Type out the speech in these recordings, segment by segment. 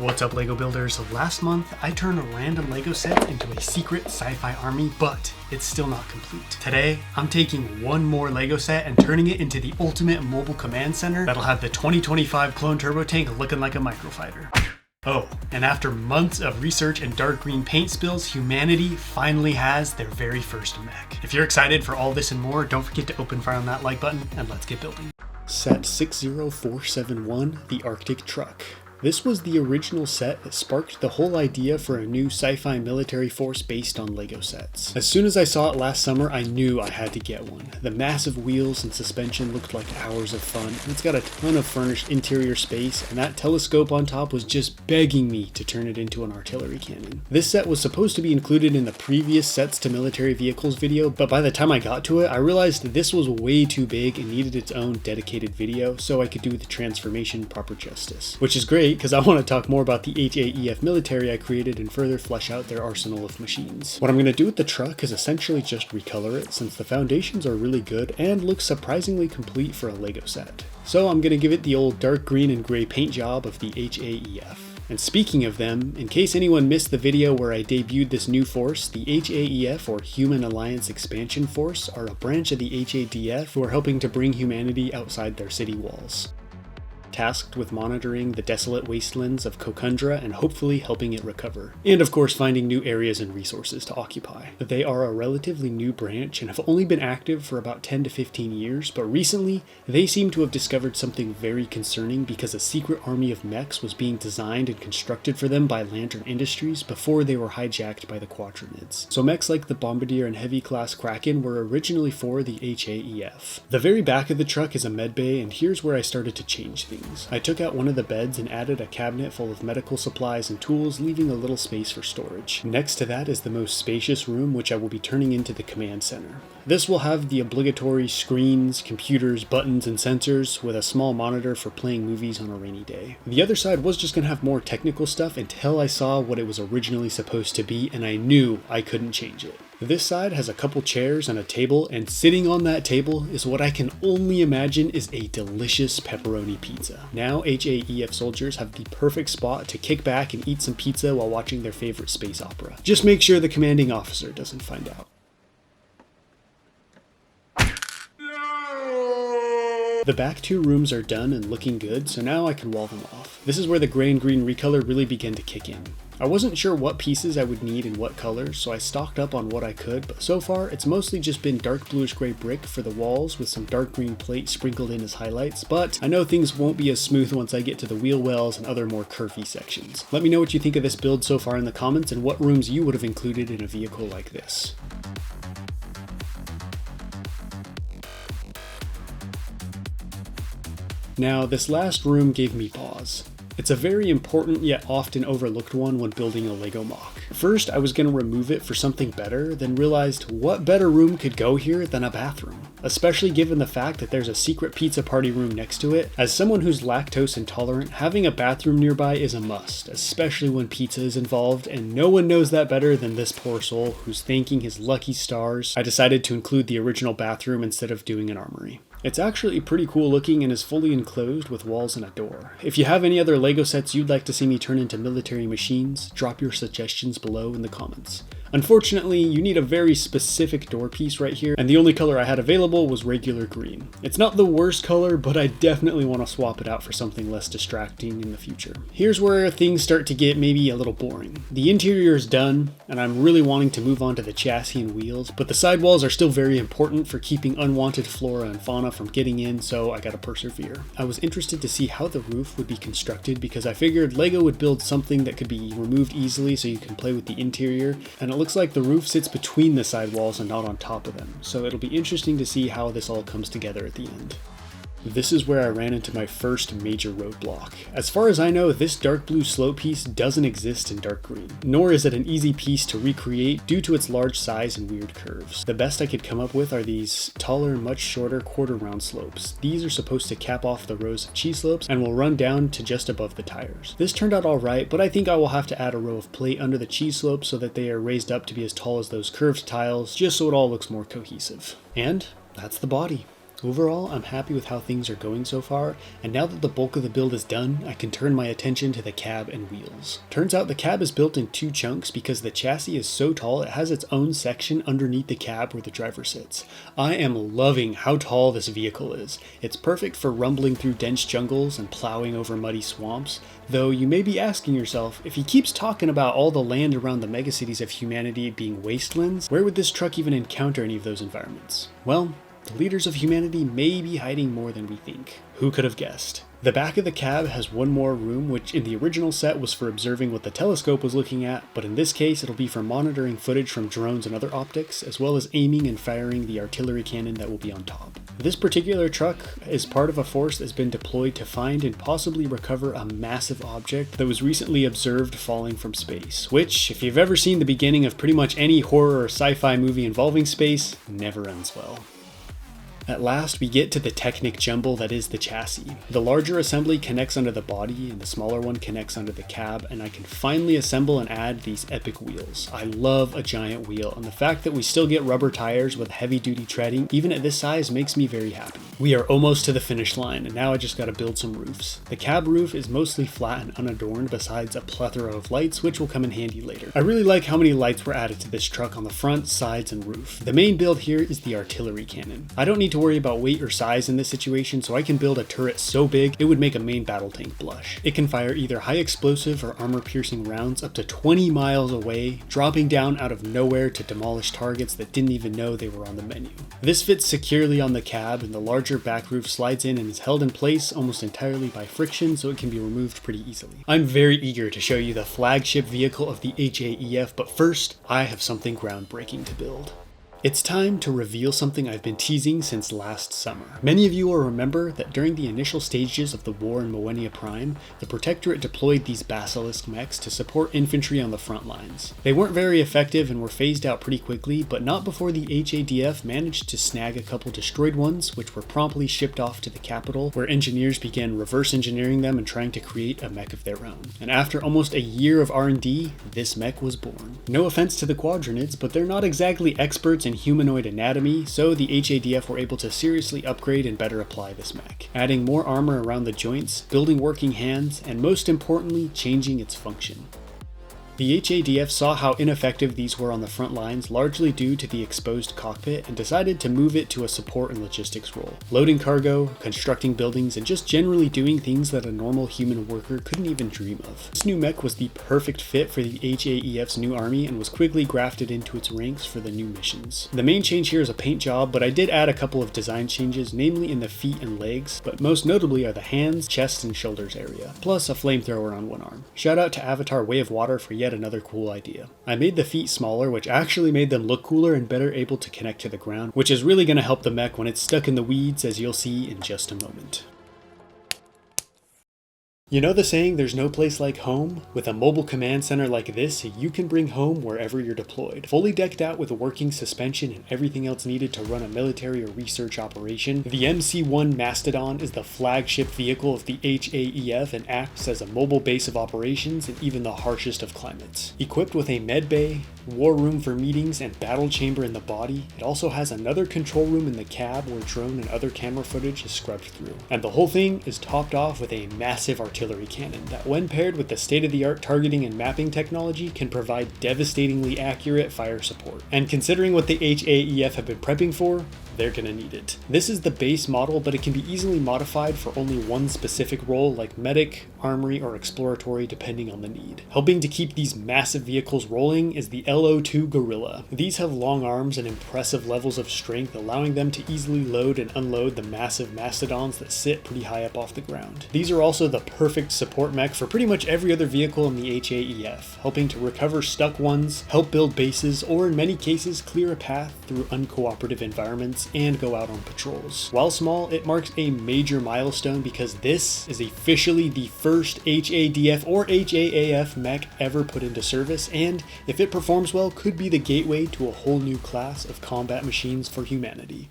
What's up, LEGO builders? Last month, I turned a random LEGO set into a secret sci-fi army, but it's still not complete. Today, I'm taking one more LEGO set and turning it into the ultimate mobile command center that'll have the 2025 clone turbo tank looking like a microfighter. Oh, and after months of research and dark green paint spills, humanity finally has their very first mech. If you're excited for all this and more, don't forget to open fire on that like button, and let's get building. Set 60471, the Arctic Truck. This was the original set that sparked the whole idea for a new sci-fi military force based on LEGO sets. As soon as I saw it last summer, I knew I had to get one. The massive wheels and suspension looked like hours of fun, and it's got a ton of furnished interior space, and that telescope on top was just begging me to turn it into an artillery cannon. This set was supposed to be included in the previous Sets to Military Vehicles video, but by the time I got to it, I realized this was way too big and needed its own dedicated video so I could do the transformation proper justice. Which is great, because I want to talk more about the HAEF military I created and further flesh out their arsenal of machines. What I'm going to do with the truck is essentially just recolor it, since the foundations are really good and look surprisingly complete for a LEGO set. So I'm going to give it the old dark green and gray paint job of the HAEF. And speaking of them, in case anyone missed the video where I debuted this new force, the HAEF, or Human Alliance Expansion Force, are a branch of the HADF who are helping to bring humanity outside their city walls, tasked with monitoring the desolate wastelands of Kokundra and hopefully helping it recover. And of course finding new areas and resources to occupy. They are a relatively new branch and have only been active for about 10 to 15 years, but recently they seem to have discovered something very concerning because a secret army of mechs was being designed and constructed for them by Lantern Industries before they were hijacked by the Quadranids. So mechs like the Bombardier and Heavy Class Kraken were originally for the HAEF. The very back of the truck is a medbay, and here's where I started to change things. I took out one of the beds and added a cabinet full of medical supplies and tools, leaving a little space for storage. Next to that is the most spacious room, which I will be turning into the command center. This will have the obligatory screens, computers, buttons, and sensors, with a small monitor for playing movies on a rainy day. The other side was just going to have more technical stuff until I saw what it was originally supposed to be, and I knew I couldn't change it. This side has a couple chairs and a table, and sitting on that table is what I can only imagine is a delicious pepperoni pizza. Now HAEF soldiers have the perfect spot to kick back and eat some pizza while watching their favorite space opera. Just make sure the commanding officer doesn't find out. The back two rooms are done and looking good, so now I can wall them off. This is where the gray and green recolor really began to kick in. I wasn't sure what pieces I would need in what colors, so I stocked up on what I could, but so far it's mostly just been dark bluish gray brick for the walls with some dark green plate sprinkled in as highlights, but I know things won't be as smooth once I get to the wheel wells and other more curvy sections. Let me know what you think of this build so far in the comments and what rooms you would have included in a vehicle like this. Now, this last room gave me pause. It's a very important yet often overlooked one when building a LEGO MOC. First, I was going to remove it for something better, then realized what better room could go here than a bathroom, especially given the fact that there's a secret pizza party room next to it. As someone who's lactose intolerant, having a bathroom nearby is a must, especially when pizza is involved, and no one knows that better than this poor soul who's thanking his lucky stars. I decided to include the original bathroom instead of doing an armory. It's actually pretty cool looking and is fully enclosed with walls and a door. If you have any other LEGO sets you'd like to see me turn into military machines, drop your suggestions below in the comments. Unfortunately, you need a very specific door piece right here, and the only color I had available was regular green. It's not the worst color, but I definitely want to swap it out for something less distracting in the future. Here's where things start to get maybe a little boring. The interior is done, and I'm really wanting to move on to the chassis and wheels, but the sidewalls are still very important for keeping unwanted flora and fauna from getting in, so I gotta persevere. I was interested to see how the roof would be constructed because I figured LEGO would build something that could be removed easily so you can play with the interior, and it looks like the roof sits between the sidewalls and not on top of them, so it'll be interesting to see how this all comes together at the end. This is where I ran into my first major roadblock. As far as I know, this dark blue slope piece doesn't exist in dark green, nor is it an easy piece to recreate due to its large size and weird curves. The best I could come up with are these taller, much shorter quarter round slopes. These are supposed to cap off the rows of cheese slopes and will run down to just above the tires. This turned out alright, but I think I will have to add a row of plate under the cheese slopes so that they are raised up to be as tall as those curved tiles, just so it all looks more cohesive. And that's the body. Overall, I'm happy with how things are going so far, and now that the bulk of the build is done, I can turn my attention to the cab and wheels. Turns out the cab is built in 2 chunks because the chassis is so tall it has its own section underneath the cab where the driver sits. I am loving how tall this vehicle is. It's perfect for rumbling through dense jungles and plowing over muddy swamps, though you may be asking yourself, if he keeps talking about all the land around the megacities of humanity being wastelands, where would this truck even encounter any of those environments? Well, the leaders of humanity may be hiding more than we think. Who could have guessed? The back of the cab has one more room, which in the original set was for observing what the telescope was looking at, but in this case it'll be for monitoring footage from drones and other optics, as well as aiming and firing the artillery cannon that will be on top. This particular truck is part of a force that's been deployed to find and possibly recover a massive object that was recently observed falling from space, which, if you've ever seen the beginning of pretty much any horror or sci-fi movie involving space, never ends well. At last, we get to the technic jumble that is the chassis. The larger assembly connects under the body, and the smaller one connects under the cab, and I can finally assemble and add these epic wheels. I love a giant wheel, and the fact that we still get rubber tires with heavy-duty treading, even at this size, makes me very happy. We are almost to the finish line, and now I just gotta build some roofs. The cab roof is mostly flat and unadorned, besides a plethora of lights, which will come in handy later. I really like how many lights were added to this truck on the front, sides, and roof. The main build here is the artillery cannon. I don't need to worry about weight or size in this situation, so I can build a turret so big it would make a main battle tank blush. It can fire either high explosive or armor piercing rounds up to 20 miles away, dropping down out of nowhere to demolish targets that didn't even know they were on the menu. This fits securely on the cab, and the larger back roof slides in and is held in place almost entirely by friction, so it can be removed pretty easily. I'm very eager to show you the flagship vehicle of the HAEF, but first, I have something groundbreaking to build. It's time to reveal something I've been teasing since last summer. Many of you will remember that during the initial stages of the war in Moenia Prime, the Protectorate deployed these Basilisk mechs to support infantry on the front lines. They weren't very effective and were phased out pretty quickly, but not before the HADF managed to snag a couple destroyed ones, which were promptly shipped off to the capital, where engineers began reverse engineering them and trying to create a mech of their own. And after almost a year of R&D, this mech was born. No offense to the Quadranids, but they're not exactly experts in humanoid anatomy, so the HADF were able to seriously upgrade and better apply this mech, adding more armor around the joints, building working hands, and most importantly, changing its function. The HADF saw how ineffective these were on the front lines, largely due to the exposed cockpit, and decided to move it to a support and logistics role, loading cargo, constructing buildings, and just generally doing things that a normal human worker couldn't even dream of. This new mech was the perfect fit for the HAEF's new army and was quickly grafted into its ranks for the new missions. The main change here is a paint job, but I did add a couple of design changes, namely in the feet and legs, but most notably are the hands, chest, and shoulders area, plus a flamethrower on one arm. Shout out to Avatar Way of Water for yet another cool idea. I made the feet smaller, which actually made them look cooler and better able to connect to the ground, which is really going to help the mech when it's stuck in the weeds, as you'll see in just a moment. You know the saying, there's no place like home? With a mobile command center like this, you can bring home wherever you're deployed. Fully decked out with a working suspension and everything else needed to run a military or research operation, the MC-1 Mastodon is the flagship vehicle of the HAEF and acts as a mobile base of operations in even the harshest of climates. Equipped with a med bay, war room for meetings, and battle chamber in the body, it also has another control room in the cab where drone and other camera footage is scrubbed through. And the whole thing is topped off with a massive artillery cannon that, when paired with the state-of-the-art targeting and mapping technology, can provide devastatingly accurate fire support. And considering what the HAEF have been prepping for, they're gonna need it. This is the base model, but it can be easily modified for only one specific role, like medic, armory, or exploratory, depending on the need. Helping to keep these massive vehicles rolling is the LO2 Gorilla. These have long arms and impressive levels of strength, allowing them to easily load and unload the massive mastodons that sit pretty high up off the ground. These are also the perfect support mech for pretty much every other vehicle in the HAEF, helping to recover stuck ones, help build bases, or in many cases clear a path through uncooperative environments and go out on patrols. While small, it marks a major milestone because this is officially the first HADF or HAAF mech ever put into service, and if it performs well, could be the gateway to a whole new class of combat machines for humanity.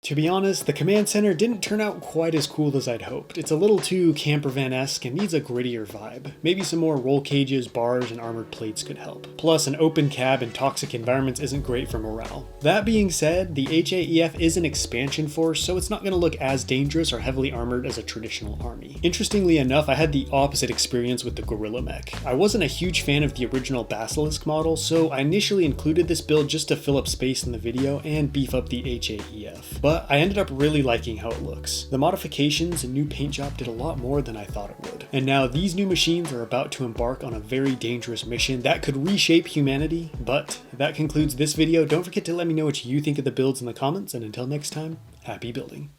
To be honest, the command center didn't turn out quite as cool as I'd hoped. It's a little too campervan-esque and needs a grittier vibe. Maybe some more roll cages, bars, and armored plates could help. Plus, an open cab in toxic environments isn't great for morale. That being said, the HAEF is an expansion force, so it's not going to look as dangerous or heavily armored as a traditional army. Interestingly enough, I had the opposite experience with the Gorilla Mech. I wasn't a huge fan of the original Basilisk model, so I initially included this build just to fill up space in the video and beef up the HAEF. But I ended up really liking how it looks. The modifications and new paint job did a lot more than I thought it would. And now these new machines are about to embark on a very dangerous mission that could reshape humanity. But that concludes this video. Don't forget to let me know what you think of the builds in the comments, and until next time, happy building.